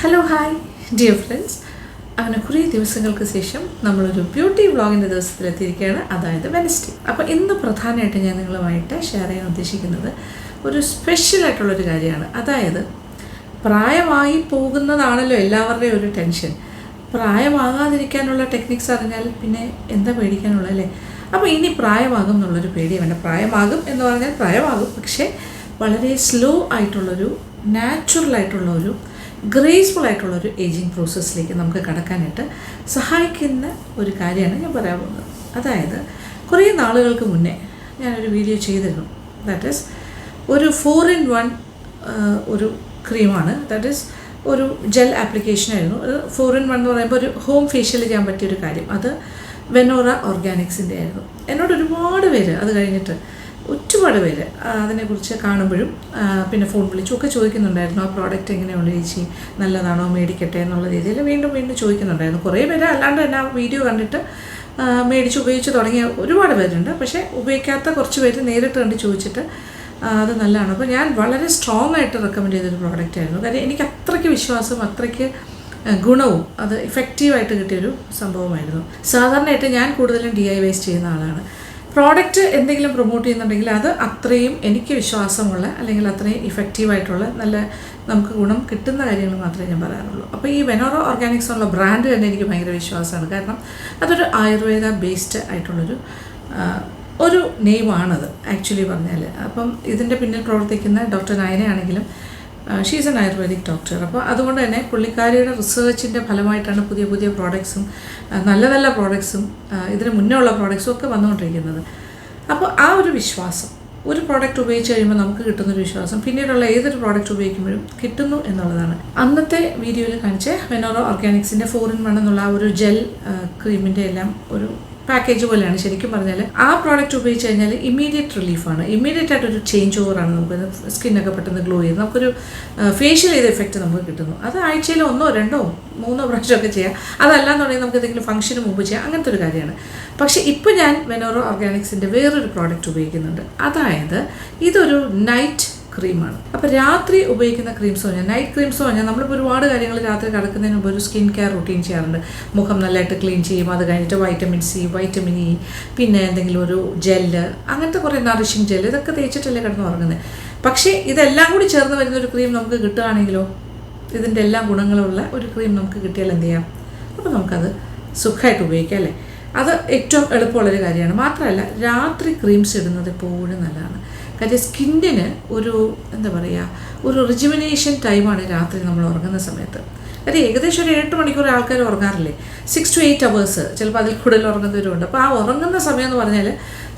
Hello hi dear friends, അങ്ങനെ കുറേ ദിവസങ്ങൾക്ക് ശേഷം നമ്മളൊരു ബ്യൂട്ടി വ്ളോഗിൻ്റെ ദിവസത്തിലെത്തിയിരിക്കുകയാണ്, അതായത് വെനസ്ഡേ. അപ്പോൾ ഇന്ന് പ്രധാനമായിട്ട് ഞാൻ നിങ്ങളുമായിട്ട് ഷെയർ ചെയ്യാൻ ഉദ്ദേശിക്കുന്നത് ഒരു സ്പെഷ്യലായിട്ടുള്ളൊരു കാര്യമാണ്. അതായത് പ്രായമായി പോകുന്നതാണല്ലോ എല്ലാവരുടെയും ഒരു ടെൻഷൻ. പ്രായമാകാതിരിക്കാനുള്ള ടെക്നിക്സ് അറിഞ്ഞാൽ പിന്നെ എന്താ പേടിക്കാനുള്ളത് അല്ലേ? അപ്പോൾ ഇനി പ്രായമാകും എന്നുള്ളൊരു പേടി വേണ്ട. പ്രായമാകും എന്ന് പറഞ്ഞാൽ പ്രായമാകും, പക്ഷേ വളരെ സ്ലോ ആയിട്ടുള്ളൊരു നാച്ചുറലായിട്ടുള്ള ഒരു ഗ്രേസ്ഫുൾ ആയിട്ടുള്ളൊരു ഏജിങ് പ്രോസസ്സിലേക്ക് നമുക്ക് കടക്കാനായിട്ട് സഹായിക്കുന്ന ഒരു കാര്യമാണ് ഞാൻ പറയാൻ പോകുന്നത്. അതായത് കുറേ നാളുകൾക്ക് മുന്നേ ഞാനൊരു വീഡിയോ ചെയ്തിരുന്നു. ദാറ്റ് ഈസ് ഒരു 4-in-1 ഒരു ക്രീമാണ്. ദാറ്റ് ഈസ് ഒരു ജെൽ ആപ്ലിക്കേഷനായിരുന്നു. ഒരു 4-in-1 എന്ന് പറയുമ്പോൾ ഒരു ഹോം ഫേഷ്യൽ ചെയ്യാൻ പറ്റിയൊരു കാര്യം. അത് വെനോറ ഓർഗാനിക്സിൻ്റെ ആയിരുന്നു. എന്നോട് ഒരുപാട് പേര് അത് കഴിഞ്ഞിട്ട് ഒരുപാട് പേര് അതിനെക്കുറിച്ച് കാണുമ്പോഴും പിന്നെ ഫോൺ വിളിച്ചുമൊക്കെ ചോദിക്കുന്നുണ്ടായിരുന്നു, ആ പ്രോഡക്റ്റ് എങ്ങനെയുണ്ട് ചേച്ചി, നല്ലതാണോ, മേടിക്കട്ടെ എന്നുള്ള രീതിയിൽ വീണ്ടും ചോദിക്കുന്നുണ്ടായിരുന്നു. കുറേ പേര് അല്ലാണ്ട് തന്നെ ആ വീഡിയോ കണ്ടിട്ട് മേടിച്ച് ഉപയോഗിച്ച് തുടങ്ങിയ ഒരുപാട് പേരുണ്ട്. പക്ഷേ ഉപയോഗിക്കാത്ത കുറച്ച് പേര് നേരിട്ട് കണ്ട് ചോദിച്ചിട്ട് അത് നല്ലതാണ്. അപ്പോൾ ഞാൻ വളരെ സ്ട്രോങ് ആയിട്ട് റെക്കമെൻഡ് ചെയ്തൊരു പ്രോഡക്റ്റായിരുന്നു. കാര്യം എനിക്ക് അത്രയ്ക്ക് വിശ്വാസം, അത്രയ്ക്ക് ഗുണവും അത് ഇഫക്റ്റീവായിട്ട് കിട്ടിയൊരു സംഭവമായിരുന്നു. സാധാരണയായിട്ട് ഞാൻ കൂടുതലും DIYs ചെയ്യുന്ന ആളാണ്. പ്രോഡക്റ്റ് എന്തെങ്കിലും പ്രൊമോട്ട് ചെയ്യുന്നുണ്ടെങ്കിൽ അത് അത്രയും എനിക്ക് വിശ്വാസമുള്ള അല്ലെങ്കിൽ അത്രയും ഇഫക്റ്റീവായിട്ടുള്ള നല്ല നമുക്ക് ഗുണം കിട്ടുന്ന കാര്യങ്ങൾ മാത്രമേ ഞാൻ പറയാറുള്ളൂ. അപ്പോൾ ഈ വെനോറ ഓർഗാനിക്സ് എന്നുള്ള ബ്രാൻഡ് തന്നെ എനിക്ക് ഭയങ്കര വിശ്വാസമാണ്. കാരണം അതൊരു ആയുർവേദ ബേസ്ഡ് ആയിട്ടുള്ളൊരു ഒരു നെയിമാണത് ആക്ച്വലി പറഞ്ഞാൽ. അപ്പം ഇതിൻ്റെ പിന്നിൽ പ്രവർത്തിക്കുന്ന ഡോക്ടർ നയനയാണെങ്കിലും ഷീസ് എൻ ആയുർവേദിക് ഡോക്ടർ. അപ്പോൾ അതുകൊണ്ട് തന്നെ പുള്ളിക്കാരിയുടെ റിസർച്ചിൻ്റെ ഫലമായിട്ടാണ് പുതിയ പുതിയ പ്രോഡക്ട്സും നല്ല നല്ല പ്രോഡക്ട്സും ഇതിന് മുന്നേ ഉള്ള പ്രോഡക്ട്സും ഒക്കെ വന്നുകൊണ്ടിരിക്കുന്നത്. അപ്പോൾ ആ ഒരു വിശ്വാസം, ഒരു പ്രോഡക്റ്റ് ഉപയോഗിച്ച് കഴിയുമ്പോൾ നമുക്ക് കിട്ടുന്നൊരു വിശ്വാസം പിന്നീടുള്ള ഏതൊരു പ്രോഡക്റ്റ് ഉപയോഗിക്കുമ്പോഴും കിട്ടുന്നു എന്നുള്ളതാണ്. അന്നത്തെ വീഡിയോയിൽ കാണിച്ച വെനോറ ഓർഗാനിക്സിൻ്റെ 4-in-1 എന്നുള്ള ആ ഒരു ജെൽ ക്രീമിൻ്റെ എല്ലാം ഒരു പാക്കേജ് പോലെയാണ്. ശരിക്കും പറഞ്ഞാൽ ആ പ്രോഡക്റ്റ് ഉപയോഗിച്ച് കഴിഞ്ഞാൽ ഇമ്മീഡിയറ്റ് റിലീഫാണ്, ഇമ്മീഡിയറ്റ് ആയിട്ടൊരു ചേഞ്ച് ഓവറാണ്. നമുക്ക് സ്കിന്നൊക്കെ പെട്ടെന്ന് ഗ്ലോ ചെയ്ത് നമുക്കൊരു ഫേഷ്യൽ ചെയ്ത എഫക്റ്റ് നമുക്ക് കിട്ടുന്നു. അത് ആഴ്ചയിൽ 1, 2, 3 പ്രാവശ്യമൊക്കെ ചെയ്യാം. അതല്ലാന്നുണ്ടെങ്കിൽ നമുക്ക് എന്തെങ്കിലും ഫംഗ്ഷന് മുമ്പ് ചെയ്യാം, അങ്ങനത്തെ ഒരു കാര്യമാണ്. പക്ഷേ ഇപ്പോൾ ഞാൻ വെനോറ ഓർഗാനിക്സിൻ്റെ വേറൊരു പ്രോഡക്റ്റ് ഉപയോഗിക്കുന്നുണ്ട്. അതായത് ഇതൊരു നൈറ്റ് ക്രീമാണ്. അപ്പോൾ രാത്രി ഉപയോഗിക്കുന്ന ക്രീംസ് പറഞ്ഞാൽ, നൈറ്റ് ക്രീംസ് പറഞ്ഞാൽ നമ്മളിപ്പോൾ ഒരുപാട് കാര്യങ്ങൾ രാത്രി കിടക്കുന്നതിന് മുമ്പ് ഒരു സ്കിൻ കെയർ റുട്ടീൻ ചെയ്യാറുണ്ട്. മുഖം നല്ലതായിട്ട് ക്ലീൻ ചെയ്യും, അത് കഴിഞ്ഞിട്ട് വൈറ്റമിൻ C, വൈറ്റമിൻ E, പിന്നെ എന്തെങ്കിലും ഒരു ജെല്ല്, അങ്ങനത്തെ കുറേ നറിഷിങ് ജെല്ല്, ഇതൊക്കെ തേച്ചിട്ടല്ലേ കിടന്ന് ഉറങ്ങുന്നത്. പക്ഷേ ഇതെല്ലാം കൂടി ചേർന്ന് വരുന്നൊരു ക്രീം നമുക്ക് കിട്ടുകയാണെങ്കിലോ, ഇതിൻ്റെ എല്ലാ ഗുണങ്ങളുള്ള ഒരു ക്രീം നമുക്ക് കിട്ടിയാൽ എന്ത് ചെയ്യാം? അപ്പോൾ നമുക്കത് സുഖമായിട്ട് ഉപയോഗിക്കാം അല്ലേ? അത് ഏറ്റവും എളുപ്പമുള്ളൊരു കാര്യമാണ്. മാത്രമല്ല രാത്രി ക്രീംസ് ഇടുന്നത് എപ്പോഴും നല്ലതാണ്. കാര്യം സ്കിന്നിന് ഒരു എന്താ പറയുക, ഒരു റിജുവിനേഷൻ ടൈമാണ് രാത്രി നമ്മൾ ഉറങ്ങുന്ന സമയത്ത്. കാര്യം ഏകദേശം ഒരു 8 മണിക്കൂർ ആൾക്കാർ ഉറങ്ങാറില്ലേ, 6 to 8 hours, ചിലപ്പോൾ അതിൽ കൂടുതൽ ഉറങ്ങുന്നവരുണ്ട്. അപ്പോൾ ആ ഉറങ്ങുന്ന സമയം എന്ന് പറഞ്ഞാൽ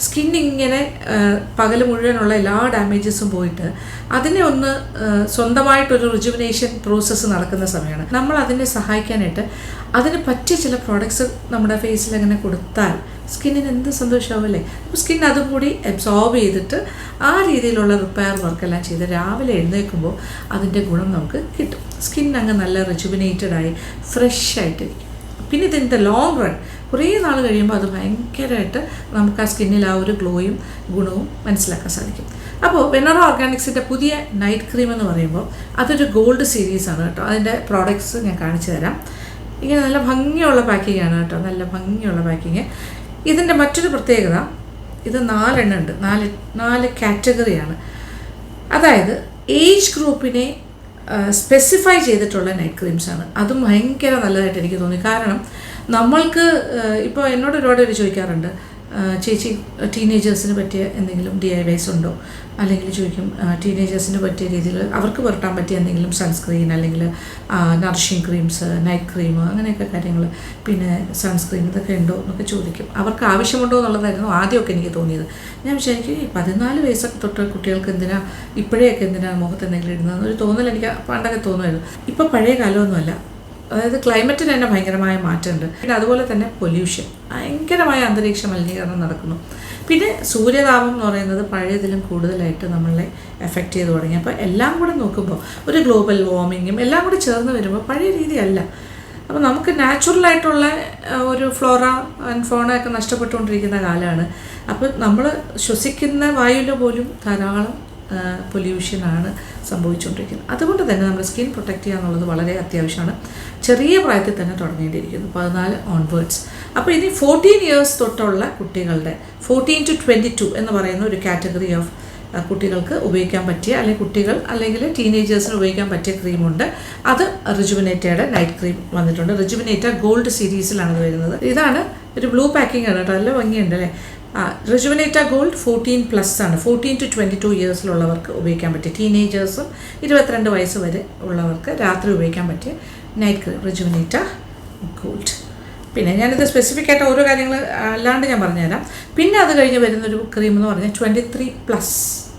സ്കിന്നിങ്ങനെ പകൽ മുഴുവനുള്ള എല്ലാ ഡാമേജസും പോയിട്ട് അതിനെ ഒന്ന് സ്വന്തമായിട്ടൊരു റിജുവിനേഷൻ പ്രോസസ്സ് നടക്കുന്ന സമയമാണ്. നമ്മൾ അതിനെ സഹായിക്കാനായിട്ട് അതിന് പറ്റിയ ചില പ്രോഡക്ട്സ് നമ്മുടെ ഫേസിൽ അങ്ങനെ കൊടുത്താൽ സ്കിന്നിന് എന്ത് സന്തോഷമാവില്ലേ? അപ്പോൾ സ്കിൻ അതും കൂടി അബ്സോർബ് ചെയ്തിട്ട് ആ രീതിയിലുള്ള റിപ്പയർ വർക്കെല്ലാം ചെയ്ത് രാവിലെ എഴുന്നേൽക്കുമ്പോൾ അതിൻ്റെ ഗുണം നമുക്ക് കിട്ടും. സ്കിൻ അങ്ങ് നല്ല റിജുവിനേറ്റഡായി ഫ്രഷ് ആയിട്ടിരിക്കും. പിന്നെ ഇതിൻ്റെ ലോങ് റൺ കുറേ നാൾ കഴിയുമ്പോൾ അത് ഭയങ്കരമായിട്ട് നമുക്ക് ആ സ്കിന്നിൽ ആ ഒരു ഗ്ലോയും ഗുണവും മനസ്സിലാക്കാൻ സാധിക്കും. അപ്പോൾ വെനോറ ഓർഗാനിക്സിൻ്റെ പുതിയ നൈറ്റ് ക്രീം എന്ന് പറയുമ്പോൾ അതൊരു ഗോൾഡ് സീരീസാണ് കേട്ടോ. അതിൻ്റെ പ്രോഡക്ട്സ് ഞാൻ കാണിച്ചു തരാം. ഇങ്ങനെ നല്ല ഭംഗിയുള്ള പാക്കിംഗ് ആണ് കേട്ടോ, നല്ല ഭംഗിയുള്ള പാക്കിങ്. ഇതിൻ്റെ മറ്റൊരു പ്രത്യേകത, ഇത് 4 എണ്ണം ഉണ്ട്, 4 കാറ്റഗറിയാണ്. അതായത് ഏജ് ഗ്രൂപ്പിനെ സ്പെസിഫൈ ചെയ്തിട്ടുള്ള നൈറ്റ് ക്രീംസാണ്. അതും ഭയങ്കര നല്ലതായിട്ട് എനിക്ക് തോന്നി. കാരണം നമ്മൾക്ക് ഇപ്പോൾ എന്നോട് ഒരുപാട് പേര് ചോദിക്കാറുണ്ട്, ചേച്ചി ടീനേജേഴ്സിന് പറ്റിയ എന്തെങ്കിലും DIYs ഉണ്ടോ, അല്ലെങ്കിൽ ചോദിക്കും ടീനേജേഴ്സിന് പറ്റിയ രീതിയിൽ അവർക്ക് പുരട്ടാൻ പറ്റിയ എന്തെങ്കിലും സൺസ്ക്രീൻ അല്ലെങ്കിൽ നറിഷിങ് ക്രീംസ്, നൈറ്റ് ക്രീം, അങ്ങനെയൊക്കെ കാര്യങ്ങൾ, പിന്നെ സൺസ്ക്രീൻ ഇതൊക്കെ ഉണ്ടോ എന്നൊക്കെ ചോദിക്കും. അവർക്ക് ആവശ്യമുണ്ടോ എന്നുള്ളതായിരുന്നു ആദ്യമൊക്കെ എനിക്ക് തോന്നിയത്. ഞാൻ വിചാരിക്കും 14 വയസ്സൊക്കെ തൊട്ട് കുട്ടികൾക്ക് ഇപ്പോഴേയൊക്കെ എന്തിനാണ് മുഖത്ത് എന്തെങ്കിലും ഇടുന്നതെന്നൊരു തോന്നൽ എനിക്ക് പണ്ടൊക്കെ തോന്നുമായിരുന്നു. ഇപ്പോൾ പഴയ കാലമൊന്നുമല്ല. അതായത് ക്ലൈമറ്റിന് തന്നെ ഭയങ്കരമായ മാറ്റമുണ്ട്. പിന്നെ അതുപോലെ തന്നെ പൊല്യൂഷൻ, ഭയങ്കരമായ അന്തരീക്ഷ മലിനീകരണം നടക്കുന്നു. പിന്നെ സൂര്യതാപം എന്ന് പറയുന്നത് പഴയതിലും കൂടുതലായിട്ട് നമ്മളെ എഫക്റ്റ് ചെയ്ത് തുടങ്ങി. അപ്പോൾ എല്ലാം കൂടെ നോക്കുമ്പോൾ ഒരു ഗ്ലോബൽ വാർമിങ്ങും എല്ലാം കൂടി ചേർന്ന് വരുമ്പോൾ പഴയ രീതിയല്ല. അപ്പോൾ നമുക്ക് നാച്ചുറലായിട്ടുള്ള ഒരു ഫ്ലോറ ആൻഡ് ഫോണ ഒക്കെ നഷ്ടപ്പെട്ടുകൊണ്ടിരിക്കുന്ന കാലമാണ്. അപ്പോൾ നമ്മൾ ശ്വസിക്കുന്ന വായുവിൽ പോലും ധാരാളം പൊല്യൂഷനാണ് സംഭവിച്ചുകൊണ്ടിരിക്കുന്നത്. അതുകൊണ്ട് തന്നെ നമ്മുടെ സ്കിൻ പ്രൊട്ടക്റ്റ് ചെയ്യുക എന്നുള്ളത് വളരെ അത്യാവശ്യമാണ്. ചെറിയ പ്രായത്തിൽ തന്നെ തുടങ്ങേണ്ടിയിരിക്കുന്നു, 14 ഓൺവേർഡ്സ്. അപ്പോൾ ഇനി 14 ഇയേഴ്സ് തൊട്ടുള്ള കുട്ടികളുടെ 14 to 22 എന്ന് പറയുന്ന ഒരു കാറ്റഗറി ഓഫ് കുട്ടികൾക്ക് ഉപയോഗിക്കാൻ പറ്റിയ, അല്ലെങ്കിൽ കുട്ടികൾ അല്ലെങ്കിൽ ടീനേജേഴ്സിന് ഉപയോഗിക്കാൻ പറ്റിയ ക്രീമുണ്ട്. അത് റിജുവിനേറ്റയുടെ നൈറ്റ് ക്രീം വന്നിട്ടുണ്ട്. റിജുവിനേറ്റ ഗോൾഡ് സീരീസിലാണ് ഇത് വരുന്നത്. ഇതാണ് ഒരു ബ്ലൂ പാക്കിംഗ് ആണ് കേട്ടോ, നല്ല ഭംഗിയുണ്ട് അല്ലേ. റിജുവിനേറ്റ ഗോൾഡ് 14+ ആണ്. 14 to 22 ഇയേഴ്സിലുള്ളവർക്ക് ഉപയോഗിക്കാൻ പറ്റിയ, ടീനേജേഴ്സും 22 വയസ്സ് വരെ ഉള്ളവർക്ക് രാത്രി ഉപയോഗിക്കാൻ പറ്റിയ നൈറ്റ് ക്രീം റിജുവിനേറ്റ ഗോൾഡ്. പിന്നെ ഞാനിത് സ്പെസിഫിക് ആയിട്ട് ഓരോ കാര്യങ്ങൾ അല്ലാണ്ട് ഞാൻ പറഞ്ഞുതരാം. പിന്നെ അത് കഴിഞ്ഞ് വരുന്നൊരു ക്രീം എന്ന് പറഞ്ഞാൽ 23+.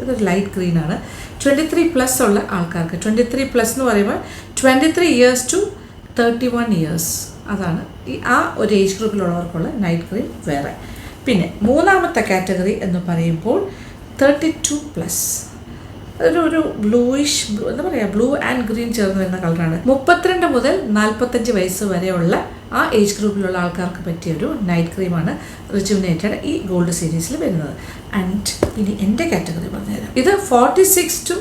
ഇതൊരു ലൈറ്റ് ഗ്രീനാണ്. 23+ ഉള്ള ആൾക്കാർക്ക്, 23+ എന്ന് പറയുമ്പോൾ 23 ഇയേഴ്സ് to 31 ഇയേഴ്സ്, അതാണ് ആ ഒരു ഏജ് ഗ്രൂപ്പിലുള്ളവർക്കുള്ള നൈറ്റ് ക്രീം വേറെ. പിന്നെ മൂന്നാമത്തെ കാറ്റഗറി എന്ന് പറയുമ്പോൾ 32+. ഒരു ബ്ലൂയിഷ്, എന്താ പറയുക, ബ്ലൂ ആൻഡ് ഗ്രീൻ ചേർന്ന് വരുന്ന കളറാണ്. 32 മുതൽ 45 വയസ്സ് വരെയുള്ള ആ ഏജ് ഗ്രൂപ്പിലുള്ള ആൾക്കാർക്ക് പറ്റിയൊരു നൈറ്റ് ക്രീമാണ് റിജുവിനേറ്റഡ് ഈ ഗോൾഡ് സീരീസിൽ വരുന്നത്. ആൻഡ് ഇനി എൻ്റെ കാറ്റഗറി പറഞ്ഞുതരാം. ഇത് 46 to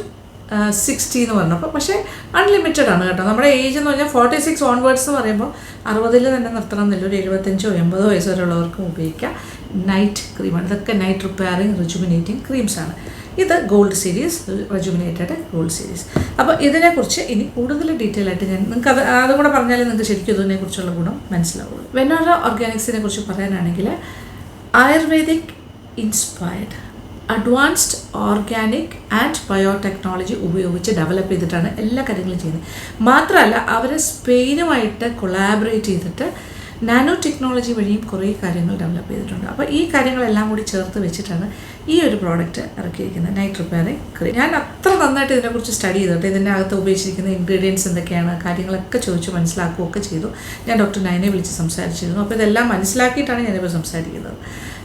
60 എന്ന് പറഞ്ഞപ്പോൾ, പക്ഷേ അൺലിമിറ്റഡ് ആണ് കേട്ടോ. നമ്മുടെ ഏജ് എന്ന് പറഞ്ഞാൽ 46 ഓൺവേർഡ്സ് എന്ന് പറയുമ്പോൾ 60 തന്നെ നിർത്തണം എന്നില്ല, ഒരു 75 or 80 വയസ്സ് വരെയുള്ളവർക്കും ഉപയോഗിക്കാം. നൈറ്റ് ക്രീമാണ്. ഇതൊക്കെ നൈറ്റ് റിപ്പയറിങ് റിജുവിനേറ്റിംഗ് ക്രീംസാണ്. ഇത് gold series, rejuvenated gold series. അപ്പോൾ ഇതിനെക്കുറിച്ച് ഇനി കൂടുതൽ ഡീറ്റെയിൽ ആയിട്ട് ഞാൻ നിങ്ങൾക്ക് അതും കൂടെ പറഞ്ഞാലേ നിങ്ങൾക്ക് ശരിക്കും ഇതിനെക്കുറിച്ചുള്ള ഗുണം മനസ്സിലാവുള്ളൂ. വെനോറ ഓർഗാനിക്സിനെ കുറിച്ച് പറയാനാണെങ്കിൽ ayurvedic inspired advanced organic and biotechnology ഉപയോഗിച്ച് ഡെവലപ്പ് ചെയ്തിട്ടാണ് എല്ലാ കാര്യങ്ങളും ചെയ്യുന്നത്. മാത്രമല്ല അവർ സ്പെയിനുമായിട്ട് കൊളാബറേറ്റ് ചെയ്തിട്ട് നാനോ ടെക്നോളജി വഴിയും കുറേ കാര്യങ്ങൾ ഡെവലപ്പ് ചെയ്തിട്ടുണ്ട്. അപ്പോൾ ഈ കാര്യങ്ങളെല്ലാം കൂടി ചേർത്ത് വെച്ചിട്ടാണ് ഈ ഒരു പ്രോഡക്റ്റ് ഇറക്കിയിരിക്കുന്നത്, നൈറ്റ് റിപ്പയറിംഗ് ക്രീം. ഞാൻ അത്ര നന്നായിട്ട് ഇതിനെക്കുറിച്ച് സ്റ്റഡി ചെയ്തിട്ട് ഇതിൻ്റെ അകത്ത് ഉപയോഗിച്ചിരിക്കുന്ന ഇൻഗ്രീഡിയൻസ് എന്തൊക്കെയാണ്, കാര്യങ്ങളൊക്കെ ചോദിച്ച് മനസ്സിലാക്കുകയൊക്കെ ചെയ്തു. ഞാൻ ഡോക്ടർ നയനെ വിളിച്ച് സംസാരിച്ചിരുന്നു. അപ്പോൾ ഇതെല്ലാം മനസ്സിലാക്കിയിട്ടാണ് ഞാനിപ്പോൾ സംസാരിക്കുന്നത്.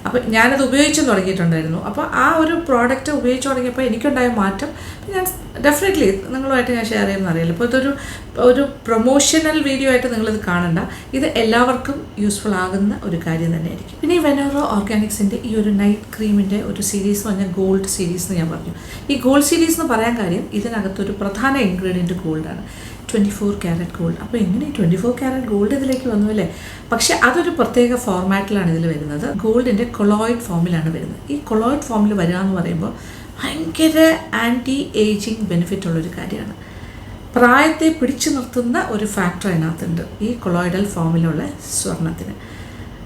അപ്പോൾ ഞാനത് ഉപയോഗിച്ചും തുടങ്ങിയിട്ടുണ്ടായിരുന്നു. അപ്പോൾ ആ ഒരു പ്രോഡക്റ്റ് ഉപയോഗിച്ച് തുടങ്ങിയപ്പോൾ എനിക്കുണ്ടായ മാറ്റം ഞാൻ ഡെഫിനറ്റ്ലി നിങ്ങളുമായിട്ട് ഞാൻ ഷെയർ ചെയ്യുമെന്ന് അറിയില്ല. ഇപ്പോൾ ഇതൊരു പ്രൊമോഷണൽ വീഡിയോ ആയിട്ട് നിങ്ങളിത് കാണണ്ട. ഇത് എല്ലാവർക്കും യൂസ്ഫുൾ ആകുന്ന ഒരു കാര്യം തന്നെയായിരിക്കും. പിന്നെ ഈ വെനോറ ഓർഗാനിക്സിൻ്റെ ഈ ഒരു നൈറ്റ് ക്രീമിൻ്റെ ഒരു സീരീസ് എന്ന് പറഞ്ഞാൽ ഗോൾഡ് സീരീസ് എന്ന് ഞാൻ പറഞ്ഞു. ഈ ഗോൾഡ് സീരീസ് എന്ന് പറയാൻ കാര്യം ഇതിനകത്തൊരു പ്രധാന ഇൻഗ്രീഡിയൻറ്റ് ഗോൾഡാണ്, 24 കാരറ്റ് ഗോൾഡ്. അപ്പോൾ എങ്ങനെ 24 കാരറ്റ് ഗോൾഡ് ഇതിലേക്ക് വന്നു അല്ലേ? പക്ഷേ അതൊരു പ്രത്യേക ഫോർമാറ്റിലാണ് ഇതിൽ വരുന്നത്. ഗോൾഡിൻ്റെ കൊളോയിഡ് ഫോമിലാണ് വരുന്നത്. ഈ കൊളോയിഡ് ഫോമിൽ വരിക എന്ന് പറയുമ്പോൾ ഭയങ്കര ആൻറ്റി ഏജിങ് ബെനിഫിറ്റ് ഉള്ളൊരു കാര്യമാണ്. പ്രായത്തെ പിടിച്ചു നിർത്തുന്ന ഒരു ഫാക്ടർ അതിനകത്തുണ്ട് ഈ കൊളോയിഡൽ ഫോമിലുള്ള സ്വർണ്ണത്തിന്.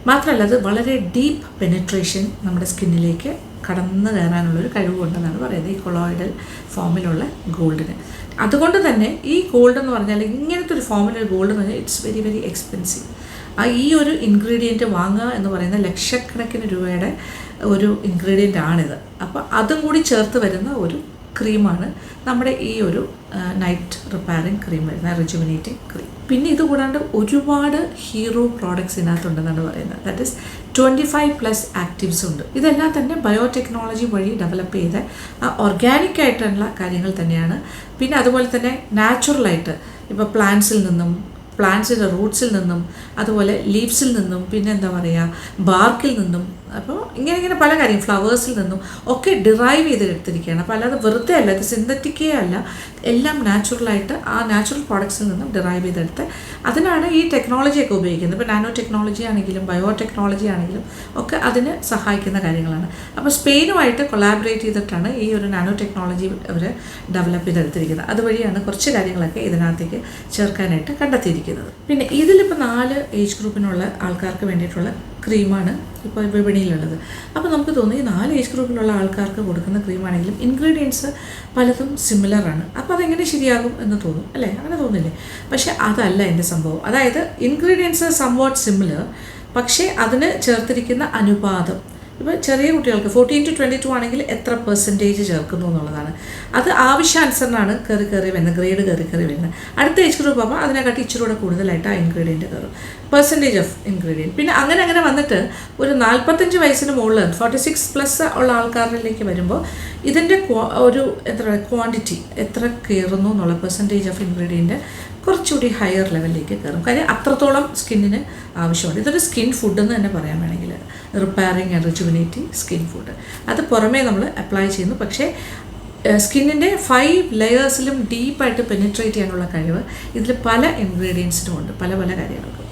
മാത്രമല്ല അത് വളരെ ഡീപ്പ് പെനിട്രേഷൻ നമ്മുടെ സ്കിന്നിലേക്ക് കടന്നു കയറാനുള്ളൊരു കഴിവുണ്ടെന്നാണ് പറയുന്നത് ഈ കൊളോയിഡൽ ഫോമിലുള്ള ഗോൾഡിന്. അതുകൊണ്ട് തന്നെ ഈ ഗോൾഡ് എന്ന് പറഞ്ഞാൽ, ഇങ്ങനത്തെ ഒരു ഫോമിലൊരു ഗോൾഡ് എന്ന് പറഞ്ഞാൽ ഇറ്റ്സ് വെരി വെരി എക്സ്പെൻസീവ്. ഈ ഒരു ഇൻഗ്രീഡിയൻറ്റ് വാങ്ങുക എന്ന് പറയുന്ന ലക്ഷക്കണക്കിന് രൂപയുടെ ഒരു ഇൻഗ്രീഡിയൻ്റ് ആണിത്. അപ്പോൾ അതും കൂടി ചേർത്ത് വരുന്ന ഒരു ക്രീമാണ് നമ്മുടെ ഈ ഒരു നൈറ്റ് റിപ്പയറിംഗ് ക്രീം വരുന്ന റിജുവിനേറ്റിംഗ് ക്രീം. പിന്നെ ഇത് കൂടാണ്ട് ഒരുപാട് ഹീറോ പ്രോഡക്ട്സ് ഇതിനകത്തുണ്ടെന്നാണ് പറയുന്നത്. ദാറ്റ് ഈസ് 25+ ആക്റ്റീവ്സ് ഉണ്ട്. ഇതെല്ലാം തന്നെ ബയോടെക്നോളജി വഴി ഡെവലപ്പ് ചെയ്ത ഓർഗാനിക് ആയിട്ടുള്ള കാര്യങ്ങൾ തന്നെയാണ്. പിന്നെ അതുപോലെ തന്നെ നാച്ചുറലായിട്ട് ഇപ്പോൾ പ്ലാന്റ്സിൻ്റെ റൂട്ട്സിൽ നിന്നും അതുപോലെ ലീവ്സിൽ നിന്നും പിന്നെ എന്താ പറയുക ബാർക്കിൽ നിന്നും, അപ്പോൾ ഇങ്ങനെ പല കാര്യം ഫ്ലവേഴ്സിൽ നിന്നും ഒക്കെ ഡിറൈവ് ചെയ്തെടുത്തിരിക്കുകയാണ്. അപ്പോൾ അല്ലാതെ വെറുതെ അല്ല, ഇത് സിന്തറ്റിക്കേ അല്ല, എല്ലാം നാച്ചുറലായിട്ട് ആ നാച്ചുറൽ പ്രോഡക്ട്സിൽ നിന്നും ഡിറൈവ് ചെയ്തെടുത്ത് അതിനാണ് ഈ ടെക്നോളജിയൊക്കെ ഉപയോഗിക്കുന്നത്. ഇപ്പോൾ നാനോ ടെക്നോളജി ആണെങ്കിലും ബയോടെക്നോളജി ആണെങ്കിലും ഒക്കെ അതിന് സഹായിക്കുന്ന കാര്യങ്ങളാണ്. അപ്പോൾ സ്പെയിനുമായിട്ട് കൊളാബറേറ്റ് ചെയ്തിട്ടാണ് ഈ ഒരു നാനോ ടെക്നോളജി അവർ ഡെവലപ്പ് ചെയ്തെടുത്തിരിക്കുന്നത്. അതുവഴിയാണ് കുറച്ച് കാര്യങ്ങളൊക്കെ ഇതിനകത്തേക്ക് ചേർക്കാനായിട്ട് കണ്ടെത്തിയിരിക്കുന്നത്. പിന്നെ ഇതിലിപ്പോൾ 4 ഏജ് ഗ്രൂപ്പിനുള്ള ആൾക്കാർക്ക് വേണ്ടിയിട്ടുള്ള ക്രീമാണ് ഇപ്പോൾ വിപണിയിലുള്ളത്. അപ്പോൾ നമുക്ക് തോന്നി ഈ 4 ഏജ് ഗ്രൂപ്പിലുള്ള ആൾക്കാർക്ക് കൊടുക്കുന്ന ക്രീമാണെങ്കിലും ഇൻഗ്രീഡിയൻസ് പലതും സിമിലറാണ്. അപ്പോൾ അതെങ്ങനെ ശരിയാകും എന്ന് തോന്നും അല്ലേ? അങ്ങനെ തോന്നില്ലേ? പക്ഷേ അതല്ല എൻ്റെ സംഭവം. അതായത് ഇൻഗ്രീഡിയൻസ് സംവാട്ട് സിമിലർ, പക്ഷേ അതിന് ചേർത്തിരിക്കുന്ന അനുപാതം, ഇപ്പോൾ ചെറിയ കുട്ടികൾക്ക് 14 to 22 ആണെങ്കിൽ എത്ര % ചേർക്കുന്നു എന്നുള്ളതാണ്. അത് ആവശ്യാനുസരണമാണ് കയറി വരുന്നത്, ഗ്രേഡ് കയറി വരുന്നത്. അടുത്ത ഏജ് ഗ്രൂപ്പ് ആകുമ്പോൾ അതിനെക്കാട്ടി ഇച്ചിരി കൂടെ കൂടുതലായിട്ട് ആ ഇൻഗ്രീഡിയൻറ്റ് കയറും, % ഓഫ് ഇൻഗ്രീഡിയൻറ്റ്. പിന്നെ അങ്ങനെ വന്നിട്ട് ഒരു 45 വയസ്സിന് മുകളിൽ 46+ ഉള്ള ആൾക്കാരിലേക്ക് വരുമ്പോൾ ഇതിൻ്റെ ഒരു ക്വാണ്ടിറ്റി എത്ര കയറുന്നു എന്നുള്ള % ഓഫ് ഇൻഗ്രീഡിയൻറ്റ് കുറച്ചുകൂടി ഹയർ ലെവലിലേക്ക് കയറും. കാര്യം അത്രത്തോളം സ്കിന്നിന് ആവശ്യമുണ്ട്. ഇതൊരു സ്കിൻ ഫുഡ് എന്ന് തന്നെ പറയാൻ വേണമെങ്കിൽ, repairing and rejuvenating skin food. അത് പുറമേ നമ്മൾ അപ്ലൈ ചെയ്യുന്നു, പക്ഷേ സ്കിന്നിൻ്റെ 5 ലെയേഴ്സിലും ഡീപ്പായിട്ട് പെനിട്രേറ്റ് ചെയ്യാനുള്ള കഴിവ് ഇതിൽ പല ഇൻഗ്രീഡിയൻസിനും ഉണ്ട്, പല പല കാര്യങ്ങൾക്കും.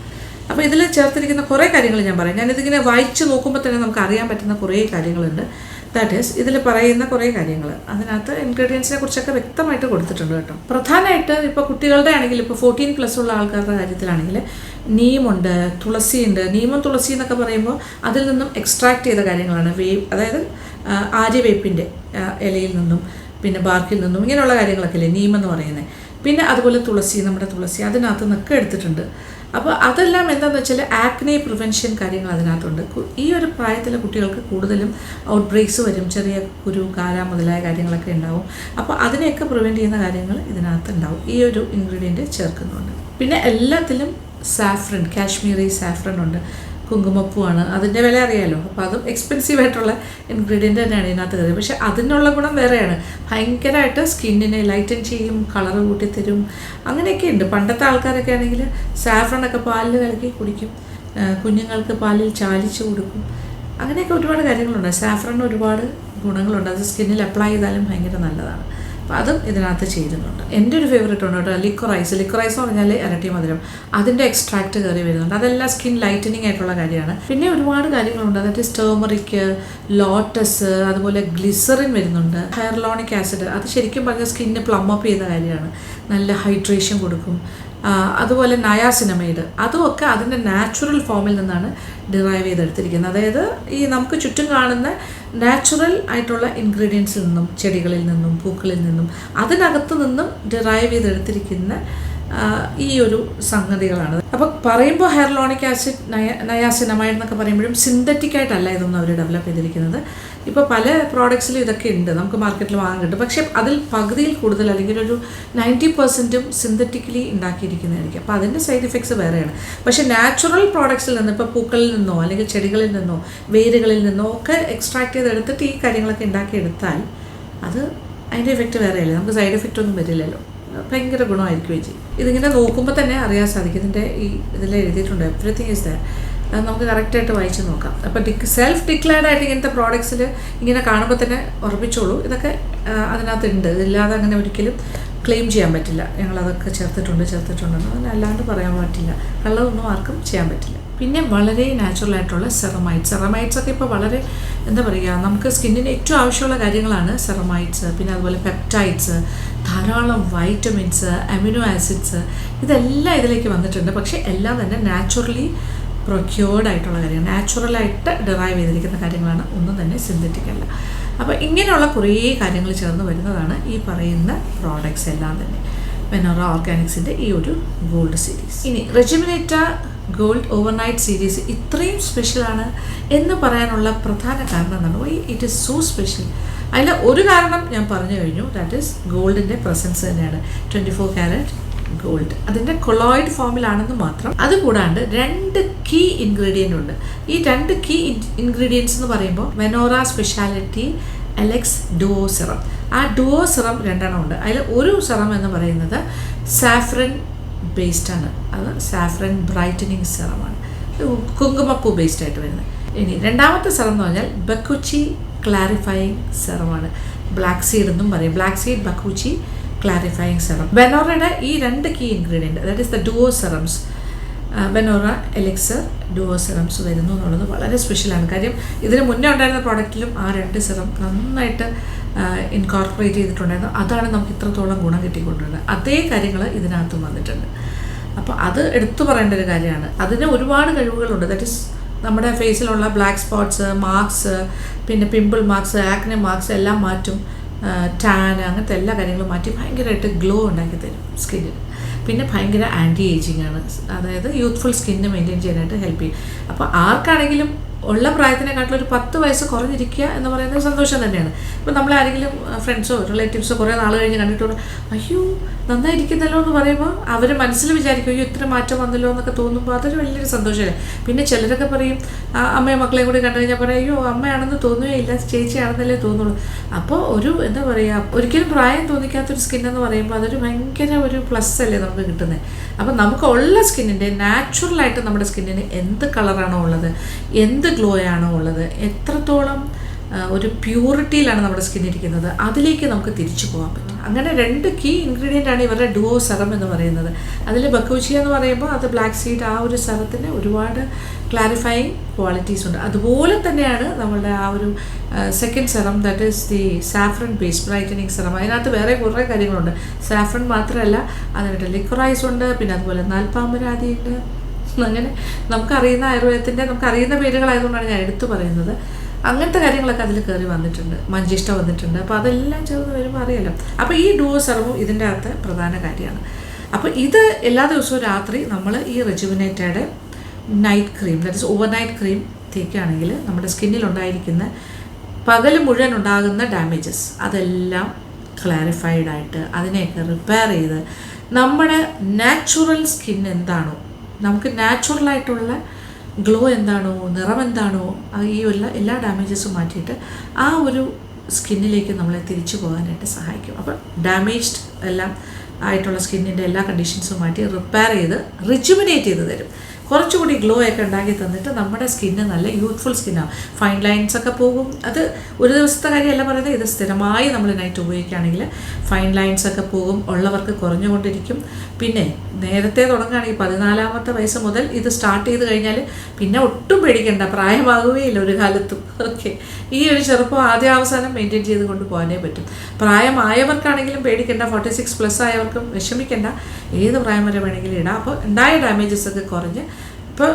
അപ്പോൾ ഇതിൽ ചേർത്തിരിക്കുന്ന കുറേ കാര്യങ്ങൾ ഞാൻ പറയാം. ഞാനിതിങ്ങനെ വായിച്ച് നോക്കുമ്പോൾ തന്നെ നമുക്ക് അറിയാൻ പറ്റുന്ന കുറേ കാര്യങ്ങളുണ്ട്. ദാറ്റ് ഈസ് ഇതിൽ പറയുന്ന കുറേ കാര്യങ്ങൾ അതിനകത്ത് ഇൻഗ്രീഡിയൻസിനെ കുറിച്ചൊക്കെ വ്യക്തമായിട്ട് കൊടുത്തിട്ടുണ്ട് കേട്ടോ. പ്രധാനമായിട്ട് ഇപ്പോൾ കുട്ടികളുടെ ആണെങ്കിൽ ഇപ്പോൾ 14+ ഉള്ള ആൾക്കാരുടെ കാര്യത്തിലാണെങ്കിൽ നീമുണ്ട്, തുളസിയുണ്ട്. നീമും തുളസി എന്നൊക്കെ പറയുമ്പോൾ അതിൽ നിന്നും എക്സ്ട്രാക്ട് ചെയ്ത കാര്യങ്ങളാണ്. അതായത് ആര്യവേപ്പിൻ്റെ ഇലയിൽ നിന്നും പിന്നെ ബാർക്കിൽ നിന്നും ഇങ്ങനെയുള്ള കാര്യങ്ങളൊക്കെ അല്ലേ നീമെന്ന് പറയുന്നത്. പിന്നെ അതുപോലെ തുളസി, നമ്മുടെ തുളസി അതിനകത്ത് നിന്നൊക്കെ എടുത്തിട്ടുണ്ട്. അപ്പോൾ അതെല്ലാം എന്താണെന്ന് വെച്ചാൽ ആക്നെ പ്രിവെൻഷൻ കാര്യങ്ങൾ അതിനകത്തുണ്ട്. ഈ ഒരു പ്രായത്തിലെ കുട്ടികൾക്ക് കൂടുതലും ഔട്ട് ബ്രേക്സ് വരും, ചെറിയ കുരു, കാല മുതലായ കാര്യങ്ങളൊക്കെ ഉണ്ടാവും. അപ്പോൾ അതിനെയൊക്കെ പ്രിവെൻറ്റ് ചെയ്യുന്ന കാര്യങ്ങൾ ഇതിനകത്ത് ഉണ്ടാവും, ഈ ഒരു ഇൻഗ്രീഡിയൻറ്റ് ചേർക്കുന്നുണ്ട്. പിന്നെ എല്ലാത്തിലും സാഫ്രൻ, കാശ്മീരി സാഫ്രൻ ഉണ്ട്, കുങ്കുമപ്പൂവാണ്. അതിൻ്റെ വില അറിയാമല്ലോ. അപ്പോൾ അതും എക്സ്പെൻസീവ് ആയിട്ടുള്ള ഇൻഗ്രീഡിയൻ്റ് തന്നെയാണ് ഇതിനകത്ത് കയറി. പക്ഷേ അതിനുള്ള ഗുണം വേറെയാണ്. ഭയങ്കരമായിട്ട് സ്കിന്നിനെ ലൈറ്റൻ ചെയ്യും, കളർ കൂട്ടിത്തരും, അങ്ങനെയൊക്കെ ഉണ്ട്. പണ്ടത്തെ ആൾക്കാരൊക്കെ ആണെങ്കിൽ സാഫ്രനൊക്കെ പാലിൽ കലക്കി കുടിക്കും, കുഞ്ഞുങ്ങൾക്ക് പാലിൽ ചാലിച്ച് കൊടുക്കും, അങ്ങനെയൊക്കെ ഒരുപാട് കാര്യങ്ങളുണ്ട്. സാഫ്രന് ഒരുപാട് ഗുണങ്ങളുണ്ട്. അത് സ്കിന്നിൽ അപ്ലൈ ചെയ്താലും ഭയങ്കര നല്ലതാണ്. അപ്പോൾ അതും ഇതിനകത്ത് ചേരുന്നുണ്ട്. എൻ്റെ ഒരു ഫേവറേറ്റ് ഉണ്ട് കേട്ടോ, ലിക്വറൈസ്. ലിക്വറൈസ് എന്ന് പറഞ്ഞാൽ ഇരട്ടി മധുരം, അതിൻ്റെ എക്സ്ട്രാക്റ്റ് കയറി വരുന്നുണ്ട്. അതെല്ലാം സ്കിൻ ലൈറ്റനിങ് ആയിട്ടുള്ള കാര്യമാണ്. പിന്നെ ഒരുപാട് കാര്യങ്ങളുണ്ട്. അതായത് സ്റ്റേമറിക്ക്, ലോട്ടസ്, അതുപോലെ ഗ്ലിസറിൻ വരുന്നുണ്ട്, ഹൈറലോണിക് ആസിഡ്. അത് ശരിക്കും പറഞ്ഞാൽ സ്കിന്നിന് പ്ലം അപ്പ് ചെയ്യുന്ന കാര്യമാണ്, നല്ല ഹൈഡ്രേഷൻ കൊടുക്കും. അതുപോലെ നയാസിനമൈഡ്, അതുമൊക്കെ അതിൻ്റെ നാച്ചുറൽ ഫോമിൽ നിന്നാണ് ഡിറൈവ് ചെയ്തെടുത്തിരിക്കുന്നത്. അതായത് ഈ നമുക്ക് ചുറ്റും കാണുന്ന നാച്ചുറൽ ആയിട്ടുള്ള ഇൻഗ്രീഡിയൻസിൽ നിന്നും, ചെടികളിൽ നിന്നും, പൂക്കളിൽ നിന്നും, അതിനകത്ത് നിന്നും ഡിറൈവ് ചെയ്തെടുത്തിരിക്കുന്ന ഈ ഒരു സംഗതികളാണ്. അപ്പോൾ പറയുമ്പോൾ ഹൈറലോണിക് ആസിഡ്, നയാസിനമൈഡ് എന്നൊക്കെ പറയുമ്പോഴും സിന്തറ്റിക് ആയിട്ടല്ല ഇതൊന്നും അവർ ഡെവലപ്പ് ചെയ്തിരിക്കുന്നത്. ഇപ്പോൾ പല പ്രോഡക്ട്സിലും ഇതൊക്കെ ഉണ്ട്, നമുക്ക് മാർക്കറ്റിൽ വാങ്ങാൻ കിട്ടും. പക്ഷേ അതിൽ പകുതിയിൽ കൂടുതൽ അല്ലെങ്കിൽ ഒരു 90% സിന്തറ്റിക്കലി ഉണ്ടാക്കിയിരിക്കുന്നതായിരിക്കും. അപ്പോൾ അതിൻ്റെ സൈഡ് ഇഫക്ട്സ് വേറെയാണ്. പക്ഷേ നാച്ചുറൽ പ്രോഡക്ട്സിൽ നിന്ന്, ഇപ്പോൾ പൂക്കളിൽ നിന്നോ അല്ലെങ്കിൽ ചെടികളിൽ നിന്നോ വേരുകളിൽ നിന്നോ ഒക്കെ എക്സ്ട്രാക്ട് ചെയ്തെടുത്തിട്ട് ഈ കാര്യങ്ങളൊക്കെ ഉണ്ടാക്കിയെടുത്താൽ അത് അതിൻ്റെ എഫക്റ്റ് വേറെയല്ലേ, നമുക്ക് സൈഡ് എഫക്റ്റ് ഒന്നും വരില്ലല്ലോ, ഭയങ്കര ഗുണമായിരിക്കുകയും ചെയ്യും. ഇതിങ്ങനെ നോക്കുമ്പോൾ തന്നെ അറിയാൻ സാധിക്കും. ഇതിൻ്റെ ഇതിൽ എഴുതിയിട്ടുണ്ട്, എവറിത്തിങ് ഈസ് ദയർ. അത് നമുക്ക് കറക്റ്റായിട്ട് വായിച്ച് നോക്കാം. അപ്പോൾ സെൽഫ് ഡിക്ലെയർഡ് ആയിട്ട് ഇങ്ങനത്തെ പ്രോഡക്ട്സിൽ ഇങ്ങനെ കാണുമ്പോൾ തന്നെ ഉറപ്പിച്ചോളൂ ഇതൊക്കെ അതിനകത്തുണ്ട്, ഇതില്ലാതെ അങ്ങനെ ഒരിക്കലും ക്ലെയിം ചെയ്യാൻ പറ്റില്ല ഞങ്ങളതൊക്കെ ചേർത്തിട്ടുണ്ടെന്ന് അങ്ങനെ അല്ലാണ്ട് പറയാൻ പറ്റില്ല. കള്ളതൊന്നും ആർക്കും ചെയ്യാൻ പറ്റില്ല. പിന്നെ വളരെ നാച്ചുറലായിട്ടുള്ള സെറമൈറ്റ്സൊക്കെ ഇപ്പോൾ വളരെ എന്താ പറയുക, നമുക്ക് സ്കിന്നിന് ഏറ്റവും ആവശ്യമുള്ള കാര്യങ്ങളാണ് സെറമൈറ്റ്സ്. പിന്നെ അതുപോലെ പെപ്റ്റൈഡ്സ്, ധാരാളം വൈറ്റമിൻസ്, അമിനോ ആസിഡ്സ്, ഇതെല്ലാം ഇതിലേക്ക് വന്നിട്ടുണ്ട്. പക്ഷേ എല്ലാം തന്നെ നാച്ചുറലി പ്രൊക്യൂർഡ് ആയിട്ടുള്ള കാര്യങ്ങൾ, നാച്ചുറലായിട്ട് ഡിറൈവ് ചെയ്തിരിക്കുന്ന കാര്യങ്ങളാണ്, ഒന്നും തന്നെ സിന്തറ്റിക് അല്ല. അപ്പോൾ ഇങ്ങനെയുള്ള കുറേ കാര്യങ്ങൾ ചേർന്ന് വരുന്നതാണ് ഈ പറയുന്ന പ്രോഡക്ട്സ് എല്ലാം തന്നെ വെനോറ ഓർഗാനിക്സിൻ്റെ ഈ ഒരു ഗോൾഡ് സീരീസ്. ഇനി റെജിമിനേറ്റ ഗോൾഡ് ഓവർനൈറ്റ് സീരീസ് ഇത്രയും സ്പെഷ്യലാണ് എന്ന് പറയാനുള്ള പ്രധാന കാരണം എന്താണ്? Why it is so special? അതിൽ ഒരു കാരണം ഞാൻ പറഞ്ഞു കഴിഞ്ഞു, ദാറ്റ് ഈസ് ഗോൾഡിൻ്റെ പ്രസൻസ് തന്നെയാണ്. 24 കാരറ്റ് ഗോൾഡ് അതിൻ്റെ കൊളോയിഡ് ഫോമിലാണെന്ന് മാത്രം. അതുകൂടാണ്ട് 2 കീ ഇൻഗ്രീഡിയൻ്റ് ഉണ്ട്. ഈ 2 കീ ഇൻഗ്രീഡിയൻസ് എന്ന് പറയുമ്പോൾ വെനോറ സ്പെഷ്യാലിറ്റി എലക്സ് ഡുവോ സിറം, ആ ഡുവോ സിറം 2 ഉണ്ട്. അതിൽ ഒരു സിറം എന്ന് പറയുന്നത് സാഫ്രൻ ബേസ്ഡാണ്, അത് സാഫ്രൻ ബ്രൈറ്റനിങ് സിറമാണ്, കുങ്കുമപ്പൂ ബേസ്ഡ് ആയിട്ട് വരുന്നത്. ഇനി രണ്ടാമത്തെ സിറം എന്ന് പറഞ്ഞാൽ ബക്കുച്ചി ക്ലാരിഫയിങ് സിറമാണ്, ബ്ലാക്ക് സീഡ് എന്നും പറയും, ബ്ലാക്ക് സീഡ് ബക്കുച്ചി ക്ലാരിഫയിങ് സിറം. വെനോറയുടെ ഈ 2 key ingredient, that is the duo serums, Venora elixir duo serums വരുന്നു എന്നുള്ളത് വളരെ സ്പെഷ്യലാണ്. കാര്യം ഇതിന് മുന്നേ ഉണ്ടായിരുന്ന പ്രോഡക്റ്റിലും ആ 2 സിറം നന്നായിട്ട് ഇൻകോർപ്പറേറ്റ് ചെയ്തിട്ടുണ്ടായിരുന്നു. അതാണ് നമുക്ക് ഇത്രത്തോളം ഗുണം കിട്ടിക്കൊണ്ടിരുന്നത്. അതേ കാര്യങ്ങൾ ഇതിനകത്തും വന്നിട്ടുണ്ട്. അപ്പോൾ അത് എടുത്തു പറയേണ്ട ഒരു കാര്യമാണ്. അതിന് ഒരുപാട് കഴിവുകളുണ്ട്. ദാറ്റ് ഈസ് നമ്മുടെ ഫേസിലുള്ള ബ്ലാക്ക് സ്പോട്ട്സ്, മാർക്സ്, പിന്നെ പിമ്പിൾ മാർക്സ്, ആക്നെ മാർക്സ് എല്ലാം മാറ്റും, ടാൻ, അങ്ങനത്തെ എല്ലാ കാര്യങ്ങളും മാറ്റി ഭയങ്കരമായിട്ട് ഗ്ലോ ഉണ്ടാക്കി തരും സ്കിന്നിന്. പിന്നെ ഭയങ്കര ആൻറ്റി ഏജിങ് ആണ്, അതായത് യൂത്ത്ഫുൾ സ്കിന്ന് മെയിൻറ്റെയിൻ ചെയ്യാനായിട്ട് ഹെൽപ്പ് ചെയ്യും. അപ്പോൾ ആർക്കാണെങ്കിലും ഉള്ള പ്രായത്തിനെക്കാട്ടിലും ഒരു 10 വയസ്സ് കുറഞ്ഞിരിക്കുക എന്ന് പറയുന്നത് സന്തോഷം തന്നെയാണ്. ഇപ്പോൾ നമ്മളാരെങ്കിലും ഫ്രണ്ട്സോ റിലേറ്റീവ്സോ കുറേ നാൾ കഴിഞ്ഞ് കണ്ടിട്ട് അയ്യോ നന്നായിരിക്കുന്നല്ലോ എന്ന് പറയുമ്പോൾ അവർ മനസ്സിൽ വിചാരിക്കും അയ്യോ ഇത്ര മാറ്റം വന്നല്ലോ എന്നൊക്കെ തോന്നുമ്പോൾ അതൊരു വലിയൊരു സന്തോഷമല്ലേ. പിന്നെ ചിലരൊക്കെ പറയും അമ്മയും മക്കളെയും കൂടി കണ്ടു കഴിഞ്ഞാൽ പറയും അയ്യോ അമ്മയാണെന്ന് തോന്നുകയില്ല, ചേച്ചിയാണെന്നല്ലേ തോന്നുള്ളൂ. അപ്പോൾ ഒരു എന്താ പറയുക, ഒരിക്കലും പ്രായം തോന്നിക്കാത്തൊരു സ്കിന്നെന്ന് പറയുമ്പോൾ അതൊരു ഭയങ്കര ഒരു പ്ലസ് അല്ലേ നമുക്ക് കിട്ടുന്നത്. അപ്പം നമുക്ക് ഉള്ള സ്കിന്നിൻ്റെ നാച്ചുറലായിട്ട് നമ്മുടെ സ്കിന്നിന് എന്ത് കളറാണോ ഉള്ളത്, എന്ത് ഗ്ലോ ആണോ ഉള്ളത്, എത്രത്തോളം ഒരു പ്യൂരിറ്റിയിലാണ് നമ്മുടെ സ്കിൻ ഇരിക്കുന്നത്, അതിലേക്ക് നമുക്ക് തിരിച്ചു പോകാൻ പറ്റും. അങ്ങനെ 2 കീ ഇൻഗ്രീഡിയൻ്റ് ആണ് ഇവരുടെ ഡുവോ സെറം എന്ന് പറയുന്നത്. അതിൽ ബക്കോച്ചിയ എന്ന് പറയുമ്പോൾ അത് ബ്ലാക്ക് സീഡ് ആ ഒരു സെറത്തിന് ഒരുപാട് ക്ലാരിഫൈയിങ് ക്വാളിറ്റീസ് ഉണ്ട്. അതുപോലെ തന്നെയാണ് നമ്മളുടെ ആ ഒരു second serum, that is the saffron base brightening serum. അതിനകത്ത് വേറെ കുറേ കാര്യങ്ങളുണ്ട്. സാഫ്രൺ മാത്രമല്ല, അതിനായിട്ട് ലിക്വറൈസ് ഉണ്ട്, പിന്നെ അതുപോലെ നാൽപ്പാമ്പരാതി ഉണ്ട്. അങ്ങനെ നമുക്കറിയുന്ന ആയുർവേദത്തിൻ്റെ നമുക്കറിയുന്ന പേരുകളായതുകൊണ്ടാണ് ഞാൻ എടുത്തു പറയുന്നത്. അങ്ങനത്തെ കാര്യങ്ങളൊക്കെ അതിൽ കയറി വന്നിട്ടുണ്ട്, മഞ്ചിഷ്ട വന്നിട്ടുണ്ട്. അപ്പോൾ അതെല്ലാം ചേർന്ന് വരുമ്പോൾ അറിയാലോ. അപ്പോൾ ഈ ഡുവോ സെറവും ഇതിൻ്റെ അകത്ത് പ്രധാന കാര്യമാണ്. അപ്പോൾ ഇത് എല്ലാ ദിവസവും രാത്രി നമ്മൾ ഈ rejuvenated night cream, that is overnight cream തേക്കുകയാണെങ്കിൽ നമ്മുടെ സ്കിന്നിലുണ്ടായിരിക്കുന്ന പകൽ മുഴുവൻ ഉണ്ടാകുന്ന ഡാമേജസ് അതെല്ലാം ക്ലാരിഫൈഡായിട്ട് അതിനെയൊക്കെ റിപ്പയർ ചെയ്ത് നമ്മുടെ നാച്ചുറൽ സ്കിൻ എന്താണോ, നമുക്ക് നാച്ചുറലായിട്ടുള്ള ഗ്ലോ എന്താണോ, നിറം എന്താണോ, ഈ എല്ലാ ഡാമേജസും മാറ്റിയിട്ട് ആ ഒരു സ്കിന്നിലേക്ക് നമ്മളെ തിരിച്ചു പോകാനായിട്ട് സഹായിക്കും. അപ്പോൾ ഡാമേജ്ഡ് എല്ലാം ആയിട്ടുള്ള സ്കിന്നിൻ്റെ എല്ലാ കണ്ടീഷൻസും മാറ്റി റിപ്പയർ ചെയ്ത് റിജുമിനേറ്റ് ചെയ്ത് തരും. കുറച്ചുകൂടി ഗ്ലോ ഒക്കെ ഉണ്ടാക്കി തന്നിട്ട് നമ്മുടെ സ്കിന്ന് നല്ല യൂത്ത്ഫുൾ സ്കിന്നാണ്. ഫൈൻ ലൈൻസ് ഒക്കെ പോകും. അത് ഒരു ദിവസത്തെ കാര്യമല്ല പറയുന്നത്, ഇത് സ്ഥിരമായി നമ്മൾ നൈറ്റ് ഉപയോഗിക്കുകയാണെങ്കിൽ ഫൈൻ ലൈൻസ് ഒക്കെ പോകും, ഉള്ളവർക്ക് കുറഞ്ഞുകൊണ്ടിരിക്കും. പിന്നെ നേരത്തെ തുടങ്ങുകയാണെങ്കിൽ 14-ാമത്തെ വയസ്സ് മുതൽ ഇത് സ്റ്റാർട്ട് ചെയ്ത് കഴിഞ്ഞാൽ പിന്നെ ഒട്ടും പേടിക്കണ്ട, പ്രായമാകുകയില്ല ഒരു കാലത്തും. ഓക്കെ, ഈ ഒരു ചെറുപ്പം ആദ്യ അവസാനം മെയിൻറ്റെയിൻ ചെയ്ത് കൊണ്ട് പോകാനേ പറ്റും. പ്രായമായവർക്കാണെങ്കിലും പേടിക്കേണ്ട, 46+ ആയവർക്കും വിഷമിക്കേണ്ട, ഏത് പ്രായം വരെ വേണമെങ്കിലും ഇടാം. അപ്പോൾ ഉണ്ടായ ഡാമേജസ് ഒക്കെ കുറഞ്ഞ് ഇപ്പോൾ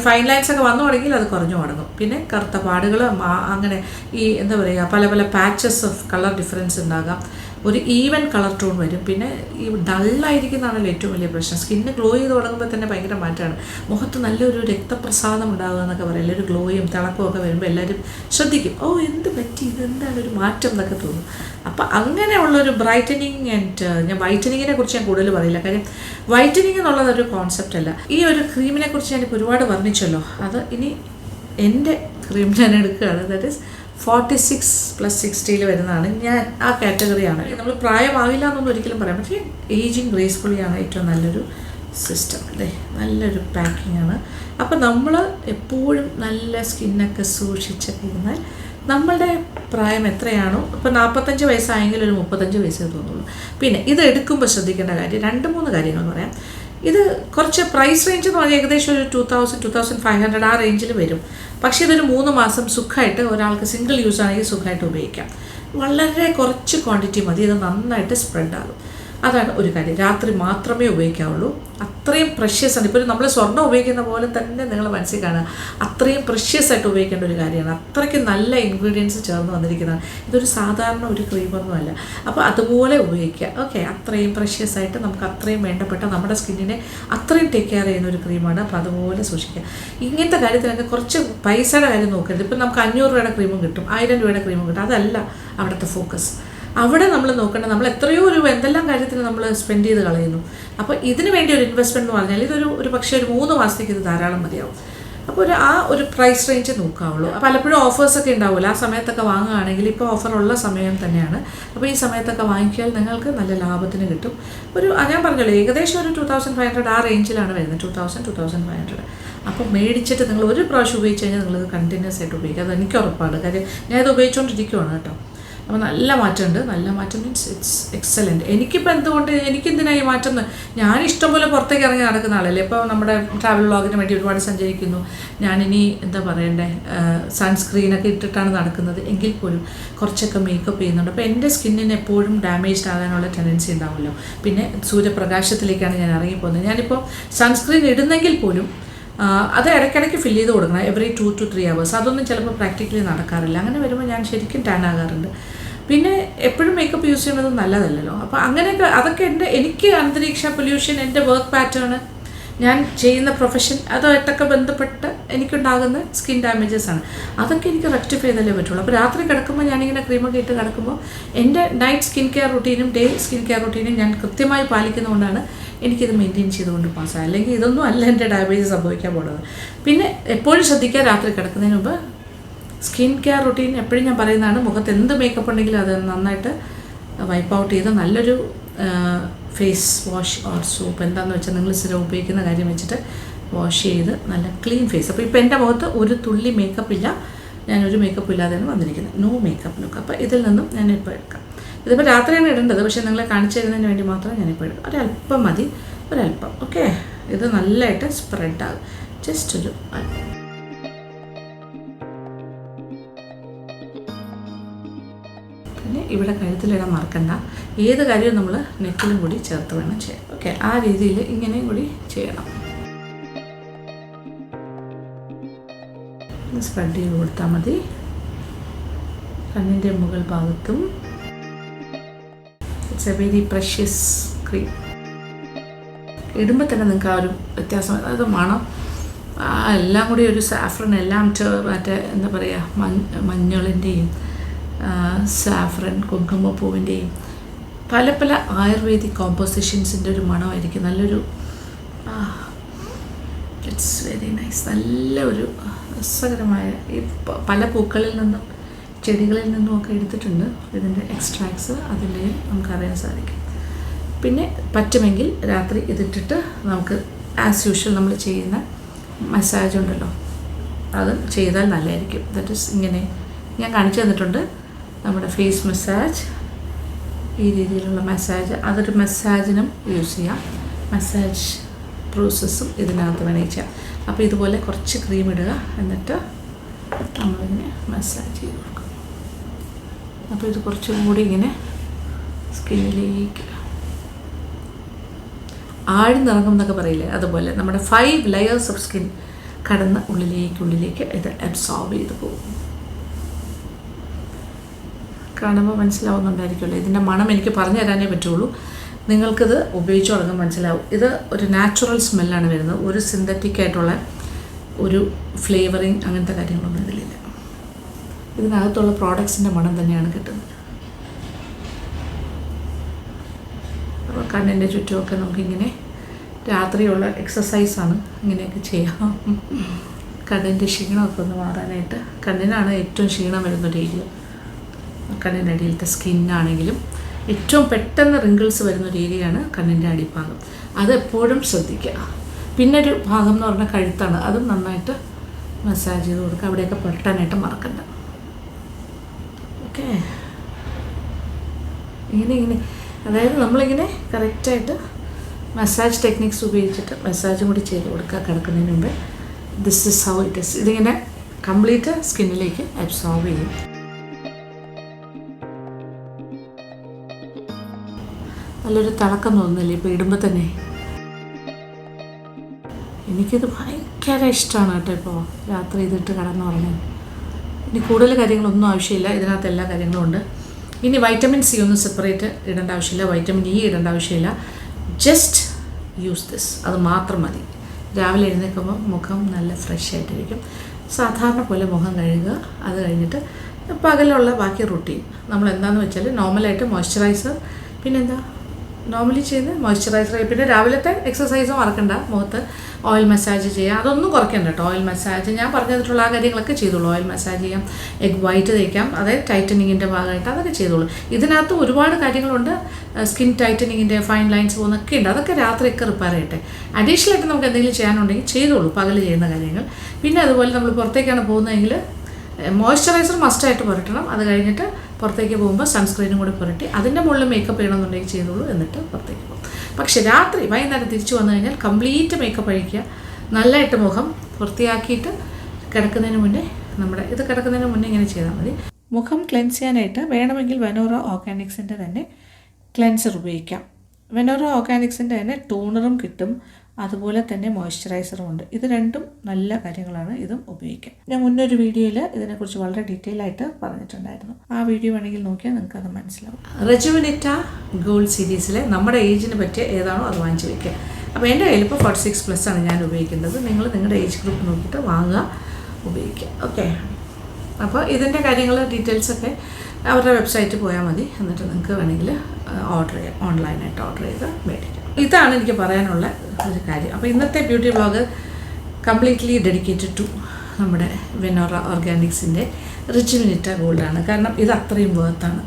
ഫൈൻ ലൈൻസ് ഒക്കെ വന്നു തുടങ്ങിയിൽ അത് കുറഞ്ഞു തുടങ്ങും. പിന്നെ കറുത്ത പാടുകൾ, അങ്ങനെ ഈ എന്താ പറയുക, പല പല പാച്ചസ് ഓഫ് കളർ ഡിഫറൻസ് ഉണ്ടാകാം, ഒരു ഈവൻ കളർ ടോൺ വരും. പിന്നെ ഈ ഡള്ളായിരിക്കുന്നതാണല്ലോ ഏറ്റവും വലിയ പ്രശ്നം. സ്കിന്ന് ഗ്ലോ ചെയ്ത് തുടങ്ങുമ്പോൾ തന്നെ ഭയങ്കര മാറ്റമാണ്. മുഖത്ത് നല്ലൊരു രക്തപ്രസാദം ഉണ്ടാകുക എന്നൊക്കെ പറയും. ഒരു ഗ്ലോയും തിളക്കവും ഒക്കെ വരുമ്പോൾ എല്ലാവരും ശ്രദ്ധിക്കും, ഓ എന്ത് പറ്റി, ഇതെന്താണ് ഒരു മാറ്റം എന്നൊക്കെ തോന്നും. അപ്പം അങ്ങനെയുള്ളൊരു ബ്രൈറ്റനിങ് ആൻഡ് ഞാൻ വൈറ്റനിങ്ങിനെ കുറിച്ച് ഞാൻ കൂടുതൽ പറയില്ല, കാര്യം വൈറ്റനിങ് എന്നുള്ളതൊരു കോൺസെപ്റ്റ് അല്ല. ഈ ഒരു ക്രീമിനെ കുറിച്ച് ഞാനിപ്പോൾ ഒരുപാട് വർണ്ണിച്ചല്ലോ. അത് ഇനി എൻ്റെ ക്രീം ഞാൻ എടുക്കുകയാണ്. ദാറ്റ് ഈസ് 46+60 വരുന്നതാണ്. ഞാൻ ആ കാറ്റഗറിയാണ്. നമ്മൾ പ്രായമാവില്ല എന്നൊന്നും ഒരിക്കലും പറയാം, പക്ഷേ ഏജിങ് ഗ്രേസ്ഫുള്ളിയാണ് ഏറ്റവും നല്ലൊരു സിസ്റ്റം. അല്ലേ, നല്ലൊരു പാക്കിംഗ് ആണ്. അപ്പോൾ നമ്മൾ എപ്പോഴും നല്ല സ്കിന്നൊക്കെ സൂക്ഷിച്ചൊക്കെ ഇരുന്നാൽ നമ്മളുടെ പ്രായം എത്രയാണോ, ഇപ്പോൾ 45 വയസ്സായെങ്കിൽ ഒരു 35 വയസ്സേ തോന്നുള്ളൂ. പിന്നെ ഇത് എടുക്കുമ്പോൾ ശ്രദ്ധിക്കേണ്ട കാര്യം 2-3 കാര്യങ്ങൾ പറയാം. ഇത് കുറച്ച് പ്രൈസ് റേഞ്ച് എന്ന് പറഞ്ഞാൽ ഏകദേശം ഒരു 2000-2500 ആ റേഞ്ചിൽ വരും. പക്ഷേ ഇതൊരു 3 മാസം സുഖമായിട്ട് ഒരാൾക്ക് സിംഗിൾ യൂസ് ആണെങ്കിൽ സുഖമായിട്ട് ഉപയോഗിക്കാം. വളരെ കുറച്ച് ക്വാണ്ടിറ്റി മതി, ഇത് നന്നായിട്ട് സ്പ്രെഡ് ആകും. അതാണ് ഒരു കാര്യം. രാത്രി മാത്രമേ ഉപയോഗിക്കാവുള്ളൂ. അത്രയും പ്രഷ്യസ് ആണ്. ഇപ്പോൾ നമ്മൾ സ്വർണ്ണം ഉപയോഗിക്കുന്ന പോലെ തന്നെ നിങ്ങൾ മനസ്സിൽ കാണുക, അത്രയും പ്രഷ്യസ് ആയിട്ട് ഉപയോഗിക്കേണ്ട ഒരു കാര്യമാണ്. അത്രയ്ക്ക് നല്ല ഇൻഗ്രീഡിയൻസ് ചേർന്ന് വന്നിരിക്കുന്നതാണ്. ഇതൊരു സാധാരണ ഒരു ക്രീമൊന്നുമല്ല. അപ്പോൾ അതുപോലെ ഉപയോഗിക്കുക. ഓക്കെ, അത്രയും പ്രഷ്യസ് ആയിട്ട് നമുക്ക് അത്രയും വേണ്ടപ്പെട്ട നമ്മുടെ സ്കിന്നിനെ അത്രയും ടേക്ക് കെയർ ചെയ്യുന്ന ഒരു ക്രീമാണ്. അപ്പോൾ അതുപോലെ സൂക്ഷിക്കുക. ഇങ്ങനത്തെ കാര്യത്തിലൊക്കെ കുറച്ച് പൈസയുടെ കാര്യം നോക്കരുത്. ഇപ്പം നമുക്ക് 500 രൂപയുടെ ക്രീമും കിട്ടും, 1000 രൂപയുടെ ക്രീമും കിട്ടും. അതല്ല അവിടുത്തെ ഫോക്കസ്. അവിടെ നമ്മൾ നോക്കേണ്ടത് നമ്മൾ എത്രയോ രൂപ എന്തെല്ലാം കാര്യത്തിന് നമ്മൾ സ്പെൻഡ് ചെയ്ത് കളയുന്നു. അപ്പോൾ ഇതിന് വേണ്ടി ഒരു ഇൻവെസ്റ്റ്മെൻറ്റ് എന്ന് പറഞ്ഞാൽ ഒരു പക്ഷേ ഒരു 3 മാസത്തേക്ക് ഇത് ധാരാളം മതിയാവും. അപ്പോൾ ഒരു പ്രൈസ് റേഞ്ച് നോക്കാവുള്ളൂ. പലപ്പോഴും ഓഫേഴ്സൊക്കെ ഉണ്ടാവില്ല, ആ സമയത്തൊക്കെ വാങ്ങുകയാണെങ്കിൽ ഇപ്പോൾ ഓഫറുള്ള സമയം തന്നെയാണ്. അപ്പോൾ ഈ സമയത്തൊക്കെ വാങ്ങിക്കിയാൽ നിങ്ങൾക്ക് നല്ല ലാഭത്തിന് കിട്ടും. ഞാൻ പറഞ്ഞല്ലോ, ഏകദേശം ഒരു 2500 ആ റേഞ്ചിലാണ് വരുന്നത്, 2500. അപ്പോൾ മേടിച്ചിട്ട് നിങ്ങൾ ഒരു പ്രാവശ്യം ഉപയോഗിച്ച് കഴിഞ്ഞാൽ നിങ്ങളിത് കണ്ടിന്യൂസ് ആയിട്ട് ഉപയോഗിക്കുക. അത് എനിക്ക് ഉറപ്പാണ്, കാര്യം ഞാനിത് ഉപയോഗിച്ചുകൊണ്ടിരിക്കുകയാണ് കേട്ടോ. അപ്പോൾ നല്ല മാറ്റമുണ്ട്. നല്ല മാറ്റം മീൻസ് ഇറ്റ്സ് എക്സലൻറ്റ്. എനിക്കിപ്പോൾ എന്തുകൊണ്ട് എനിക്കെന്തിനായി മാറ്റം, ഞാൻ ഇഷ്ടംപോലെ പുറത്തേക്ക് ഇറങ്ങി നടക്കുന്ന ആളല്ലേ. ഇപ്പോൾ നമ്മുടെ ട്രാവൽ വ്ളോഗിന് വേണ്ടി ഒരുപാട് സഞ്ചരിക്കുന്നു. ഞാനിനി എന്താ പറയണ്ടേ, സൺസ്ക്രീനൊക്കെ ഇട്ടിട്ടാണ് നടക്കുന്നത്. എങ്കിൽ പോലും കുറച്ചൊക്കെ മേക്കപ്പ് ചെയ്യുന്നുണ്ട്. അപ്പോൾ എൻ്റെ സ്കിന്നിന് എപ്പോഴും ഡാമേജ്ഡ് ആകാനുള്ള ടെൻഡൻസി ഉണ്ടാവുമല്ലോ. പിന്നെ സൂര്യപ്രകാശത്തിലേക്കാണ് ഞാൻ ഇറങ്ങിപ്പോകുന്നത്. ഞാനിപ്പോൾ സൺസ്ക്രീൻ ഇടുന്നെങ്കിൽ പോലും അത് ഇടയ്ക്കിടയ്ക്ക് ഫില്ല് ചെയ്ത് കൊടുക്കണം, എവറി 2 to 3 hours. അതൊന്നും ചിലപ്പോൾ പ്രാക്ടിക്കലി നടക്കാറില്ല. അങ്ങനെ വരുമ്പോൾ ഞാൻ ശരിക്കും ടാൻ ആകാറുണ്ട്. പിന്നെ എപ്പോഴും മേക്കപ്പ് യൂസ് ചെയ്യുന്നത് നല്ലതല്ലല്ലോ. അപ്പോൾ അങ്ങനെയൊക്കെ അതൊക്കെ എനിക്ക് അന്തരീക്ഷ പൊല്യൂഷൻ, എൻ്റെ വർക്ക് പാറ്റേൺ, ഞാൻ ചെയ്യുന്ന പ്രൊഫഷൻ, അതുമായിട്ടൊക്കെ ബന്ധപ്പെട്ട് എനിക്കുണ്ടാകുന്ന സ്കിൻ ഡാമേജസ് ആണ്. അതൊക്കെ എനിക്ക് റെക്ടിഫൈ ചെയ്തല്ലേ പറ്റുള്ളൂ. അപ്പോൾ രാത്രി കിടക്കുമ്പോൾ ഞാനിങ്ങനെ ക്രീമൊക്കെ ഇട്ട് കിടക്കുമ്പോൾ എൻ്റെ നൈറ്റ് സ്കിൻ കെയർ റുട്ടീനും ഡേ സ്കിൻ കെയർ റുട്ടീനും ഞാൻ കൃത്യമായി പാലിക്കുന്നതുകൊണ്ടാണ് എനിക്കിത് മെയിൻറ്റെയിൻ ചെയ്തുകൊണ്ട് പാസ്സായി. അല്ലെങ്കിൽ ഇതൊന്നും അല്ല എൻ്റെ ഡയബറ്റീസ് സംഭവിക്കാൻ പോകുന്നത്. പിന്നെ എപ്പോഴും ശ്രദ്ധിക്കുക, രാത്രി കിടക്കുന്നതിന് മുമ്പ് സ്കിൻ കെയർ റുട്ടീൻ എപ്പോഴും ഞാൻ പറയുന്നതാണ്, മുഖത്ത് എന്ത് മേക്കപ്പ് ഉണ്ടെങ്കിലും അത് നന്നായിട്ട് വൈപ്പ് ഔട്ട് ചെയ്ത് നല്ലൊരു ഫേസ് വാഷ് ഓർ സോപ്പ് എന്താണെന്ന് വെച്ചാൽ നിങ്ങൾ സ്ഥിരം ഉപയോഗിക്കുന്ന കാര്യം വെച്ചിട്ട് വാഷ് ചെയ്ത് നല്ല ക്ലീൻ ഫേസ്. അപ്പോൾ ഇപ്പോൾ എൻ്റെ മുഖത്ത് ഒരു തുള്ളി മേക്കപ്പ് ഇല്ല, ഞാനൊരു മേക്കപ്പ് ഇല്ലാതെയാണ് വന്നിരിക്കുന്നത്, നോ മേക്കപ്പ് ലുക്ക്. അപ്പോൾ ഇതിൽ നിന്നും ഞാനിപ്പോൾ എടുക്കാം. ഇതിപ്പോൾ രാത്രിയാണ് ഇടേണ്ടത്, പക്ഷേ നിങ്ങളെ കാണിച്ചു തരുന്നതിന് വേണ്ടി മാത്രം ഞാനിപ്പോൾ എടുക്കാം. ഒരല്പം മതി, ഒരല്പം. ഓക്കെ, ഇത് നല്ലതായിട്ട് സ്പ്രെഡാകും. ജസ്റ്റ് ഒരു അല്പം. പിന്നെ ഇവിടെ കഴുത്തിലിടാൻ മറക്കണ്ട. ഏത് കാര്യവും നമ്മൾ നെക്കിലും കൂടി ചേർത്ത് വേണം ചെയ്യാൻ. ഓക്കെ, ആ രീതിയിൽ ഇങ്ങനെയും കൂടി ചെയ്യണം. സ്പ്രെഡ് ചെയ്ത് കൊടുത്താൽ മതി. കണ്ണിൻ്റെ മുകൾ ഭാഗത്തും. It's A very precious cream. ഇടുമ്പോൾ തന്നെ നിങ്ങൾക്ക് ആ ഒരു വ്യത്യാസം, അതായത് മണം എല്ലാം കൂടി ഒരു സാഫ്രൺ എല്ലാം മറ്റേ എന്താ പറയുക, മഞ്ഞളിൻ്റെയും സാഫ്രൻ കുങ്കുമപ്പൂവിൻ്റെയും പല പല ആയുർവേദിക് കോമ്പോസിഷൻസിൻ്റെ ഒരു മണമായിരിക്കും. നല്ലൊരു ഇറ്റ്സ് വെരി നൈസ്. നല്ല ഒരു രസകരമായ ഈ പല പൂക്കളിൽ നിന്നും ചെടികളിൽ നിന്നും ഒക്കെ എടുത്തിട്ടുണ്ട് ഇതിൻ്റെ എക്സ്ട്രാക്ട്സ്. അതിൻ്റെ നമുക്കറിയാൻ സാധിക്കും. പിന്നെ പറ്റുമെങ്കിൽ രാത്രി ഇതിട്ടിട്ട് നമുക്ക് ആസ് യൂഷ്വൽ നമ്മൾ ചെയ്യുന്ന മസാജ് ഉണ്ടല്ലോ, അത് ചെയ്താൽ നല്ലതായിരിക്കും. ദാറ്റ് ഈസ് ഇങ്ങനെ ഞാൻ കാണിച്ചു തന്നിട്ടുണ്ട് നമ്മുടെ ഫേസ് മസാജ്. ഈ രീതിയിലുള്ള മസാജ്, അതൊരു മസാജിനും യൂസ് ചെയ്യാം. മസാജ് പ്രോസസ്സും ഇതിനകത്ത് വേണമെങ്കിൽ ചെയ്യാം. അപ്പോൾ ഇതുപോലെ കുറച്ച് ക്രീം ഇടുക, എന്നിട്ട് നമ്മളിങ്ങനെ മസാജ് ചെയ്ത് കൊടുക്കും. അപ്പോൾ ഇത് കുറച്ചും കൂടി ഇങ്ങനെ സ്കിന്നിലേക്ക് ആഴ്ന്നിറങ്ങും എന്നൊക്കെ പറയില്ലേ, അതുപോലെ നമ്മുടെ 5 layers ഓഫ് സ്കിൻ കടന്ന് ഉള്ളിലേക്ക് ഇത് അബ്സോർബ് ചെയ്ത് പോകും. കാണുമ്പോൾ മനസ്സിലാവുന്നുണ്ടായിരിക്കുമല്ലോ. ഇതിൻ്റെ മണം എനിക്ക് പറഞ്ഞു തരാനേ പറ്റുള്ളൂ, നിങ്ങൾക്കിത് ഉപയോഗിച്ച് തുടങ്ങുമ്പോൾ മനസ്സിലാവും. ഇത് ഒരു നാച്ചുറൽ സ്മെല്ലാണ് വരുന്നത്. ഒരു സിന്തറ്റിക് ആയിട്ടുള്ള ഒരു ഫ്ലേവറിങ് അങ്ങനത്തെ കാര്യങ്ങളൊന്നും ഇതിലില്ല. ഇതിനകത്തുള്ള പ്രോഡക്ട്സിൻ്റെ മണം തന്നെയാണ് കിട്ടുന്നത്. അപ്പോൾ കണ്ണിൻ്റെ ചുറ്റുമൊക്കെ നമുക്കിങ്ങനെ രാത്രിയുള്ള എക്സസൈസാണ്, ഇങ്ങനെയൊക്കെ ചെയ്യാം. കണ്ണിൻ്റെ ക്ഷീണമൊക്കെ ഒന്ന് മാറാനായിട്ട്. കണ്ണിനാണ് ഏറ്റവും ക്ഷീണം വരുന്നൊരു ഏരിയ. കണ്ണിൻ്റെ അടിയിലത്തെ സ്കിന്നാണെങ്കിലും ഏറ്റവും പെട്ടെന്ന് റിങ്കിൾസ് വരുന്നൊരു ഏരിയയാണ് കണ്ണിൻ്റെ അടിഭാഗം. അത് എപ്പോഴും ശ്രദ്ധിക്കുക. പിന്നെ ഒരു ഭാഗം എന്ന് പറഞ്ഞാൽ കഴുത്താണ്, അതും നന്നായിട്ട് മസാജ് ചെയ്ത് കൊടുക്കുക. അവിടെയൊക്കെ പെട്ടാനായിട്ട് മറക്കണ്ട. ഓക്കെ, ഇങ്ങനെ അതായത് നമ്മളിങ്ങനെ കറക്റ്റായിട്ട് മസാജ് ടെക്നിക്സ് ഉപയോഗിച്ചിട്ട് മസാജും കൂടി ചെയ്ത് കൊടുക്കുക കിടക്കുന്നതിന് മുമ്പ്. This is how it is. ഇതിങ്ങനെ കംപ്ലീറ്റ് സ്കിന്നിലേക്ക് അബ്സോർബ് ചെയ്യും. നല്ലൊരു തിളക്കം തോന്നുന്നില്ലേ ഇപ്പോൾ ഇടുമ്പോൾ തന്നെ? എനിക്കിത് ഭയങ്കര ഇഷ്ടമാണ് കേട്ടോ. ഇപ്പോൾ രാത്രി ഇതിട്ട് കിടന്ന് പറഞ്ഞാൽ ഇനി കൂടുതൽ കാര്യങ്ങളൊന്നും ആവശ്യമില്ല. ഇതിനകത്ത് എല്ലാ കാര്യങ്ങളും ഉണ്ട്. ഇനി വൈറ്റമിൻ സി ഒന്നും സെപ്പറേറ്റ് ഇടേണ്ട ആവശ്യമില്ല, വൈറ്റമിൻ ഇ ഇടേണ്ട ആവശ്യമില്ല. ജസ്റ്റ് യൂസ് ദിസ്, അത് മാത്രം മതി. രാവിലെ എഴുന്നേൽക്കുമ്പോൾ മുഖം നല്ല ഫ്രഷ് ആയിട്ടിരിക്കും. സാധാരണ പോലെ മുഖം കഴുകുക. അത് കഴിഞ്ഞിട്ട് പകലുള്ള ബാക്കി റുട്ടീൻ നമ്മൾ എന്താണെന്ന് വെച്ചാൽ നോർമലായിട്ട് മോയ്സ്ചറൈസർ, പിന്നെന്താ നോർമലി ചെയ്യുന്ന മോയ്സ്ചറൈസർ, പിന്നെ രാവിലത്തെ എക്സസൈസ് മറക്കണ്ട. മുഖത്ത് ഓയിൽ മസാജ് ചെയ്യുക, അതൊന്നും കുറയ്ക്കണ്ട കേട്ടോ. ഓയിൽ മസാജ് ഞാൻ പറഞ്ഞു തന്നിട്ടുള്ള ആ കാര്യങ്ങളൊക്കെ ചെയ്തോളൂ. ഓയിൽ മസാജ് ചെയ്യാം, എഗ് വൈറ്റ് തേക്കാം, അതായത് ടൈറ്റനിങ്ങിൻ്റെ ഭാഗമായിട്ട് അതൊക്കെ ചെയ്തോളൂ. ഇതിനകത്ത് ഒരുപാട് കാര്യങ്ങളുണ്ട്. സ്കിൻ ടൈറ്റനിങ്ങിൻ്റെ ഫൈൻ ലൈൻസ് പോകുന്നൊക്കെ ഉണ്ട്. അതൊക്കെ രാത്രിയൊക്കെ റിപ്പയർ ചെയ്യട്ടെ. അഡീഷണലായിട്ട് നമുക്ക് എന്തെങ്കിലും ചെയ്യാനുണ്ടെങ്കിൽ ചെയ്തോളൂ, പകൽ ചെയ്യുന്ന കാര്യങ്ങൾ. പിന്നെ അതുപോലെ നമ്മൾ പുറത്തേക്കാണ് പോകുന്നതെങ്കിൽ മോയ്സ്ചറൈസർ മസ്റ്റായിട്ട് പുരട്ടണം. അത് കഴിഞ്ഞിട്ട് പുറത്തേക്ക് പോകുമ്പോൾ സൺസ്ക്രീനും കൂടി പുരട്ടി അതിൻ്റെ മുകളിൽ മേക്കപ്പ് ചെയ്യണമെന്നുണ്ടെങ്കിൽ ചെയ്തോളൂ, എന്നിട്ട് പുറത്തേക്ക് പോകും. പക്ഷേ രാത്രി വൈകുന്നേരം തിരിച്ചു വന്നു കഴിഞ്ഞാൽ കംപ്ലീറ്റ് മേക്കപ്പ് അഴിക്കുക, നല്ലതായിട്ട് മുഖം വൃത്തിയാക്കിയിട്ട് കിടക്കുന്നതിന് മുന്നേ ഇത് കിടക്കുന്നതിന് മുന്നേ ഇങ്ങനെ ചെയ്താൽ മതി. മുഖം ക്ലെൻസ് ചെയ്യാനായിട്ട് വേണമെങ്കിൽ വെനോറ ഓർഗാനിക്സിൻ്റെ തന്നെ ക്ലെൻസർ ഉപയോഗിക്കാം. വെനോറ ഓർഗാനിക്സിൻ്റെ തന്നെ ടോണറും കിട്ടും, അതുപോലെ തന്നെ മോയ്സ്ചറൈസറും ഉണ്ട്. ഇത് രണ്ടും നല്ല കാര്യങ്ങളാണ്, ഇതും ഉപയോഗിക്കാം. ഞാൻ മുന്നൊരു വീഡിയോയിൽ ഇതിനെക്കുറിച്ച് വളരെ ഡീറ്റെയിൽ ആയിട്ട് പറഞ്ഞിട്ടുണ്ടായിരുന്നു. ആ വീഡിയോ വേണമെങ്കിൽ നോക്കിയാൽ നിങ്ങൾക്ക് അത് മനസ്സിലാവും. റെജുവിനിറ്റ ഗോൾഡ് സീരീസിലെ നമ്മുടെ ഏജിന് പറ്റിയ ഏതാണോ അത് വാങ്ങിച്ച് വയ്ക്കുക. അപ്പോൾ എൻ്റെ കയ്യിൽ ഇപ്പോൾ 46+ ആണ് ഞാൻ ഉപയോഗിക്കുന്നത്. നിങ്ങൾ നിങ്ങളുടെ ഏജ് ഗ്രൂപ്പ് നോക്കിയിട്ട് വാങ്ങുക, ഉപയോഗിക്കുക. ഓക്കെ, അപ്പോൾ ഇതിൻ്റെ കാര്യങ്ങൾ ഡീറ്റെയിൽസൊക്കെ അവരുടെ വെബ്സൈറ്റിൽ പോയാൽ മതി. എന്നിട്ട് നിങ്ങൾക്ക് വേണമെങ്കിൽ ഓർഡർ ചെയ്യാം, ഓൺലൈനായിട്ട് ഓർഡർ ചെയ്ത് മേടിക്കാം. ഇതാണ് എനിക്ക് പറയാനുള്ള ഒരു കാര്യം. അപ്പോൾ ഇന്നത്തെ beauty vlog completely dedicated to നമ്മുടെ വെനോറ ഓർഗാനിക്സിൻ്റെ റെജുവിനിറ്റ ഗോൾഡാണ്. കാരണം ഇത് അത്രയും വേർത്താണ്,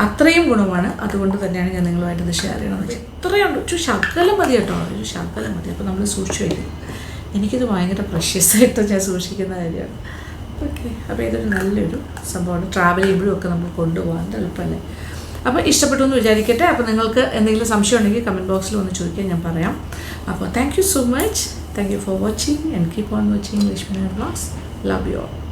അത്രയും ഗുണമാണ്. അതുകൊണ്ട് തന്നെയാണ് ഞാൻ നിങ്ങളുമായിട്ട് ഇത് ഷെയർ ചെയ്യണമെന്ന് വെച്ചാൽ. ഇത്രയുണ്ട്, ഒരു ശകലം മതി കേട്ടോ, ഒരു ശകലം മതി. അപ്പോൾ നമ്മൾ സൂക്ഷിച്ചു വയ്ക്കും. എനിക്കിത് ഭയങ്കര പ്രഷ്യസായിട്ട് ഞാൻ സൂക്ഷിക്കുന്ന കാര്യമാണ്. ഓക്കെ, അപ്പോൾ ഇതൊരു നല്ലൊരു സംഭവമാണ്. ട്രാവൽ ചെയ്യുമ്പോഴും ഒക്കെ നമുക്ക് കൊണ്ടുപോകാൻ എളുപ്പമല്ലേ. അപ്പോൾ ഇഷ്ടപ്പെട്ടു എന്ന് വിചാരിക്കട്ടെ. അപ്പോൾ നിങ്ങൾക്ക് എന്തെങ്കിലും സംശയം ഉണ്ടെങ്കിൽ കമൻറ്റ് ബോക്സിൽ വന്ന് ചോദിക്കാൻ ഞാൻ പറയാം. അപ്പോൾ thank you so much. Thank you for watching and keep on watching Lakshmi vlogs. Love you all.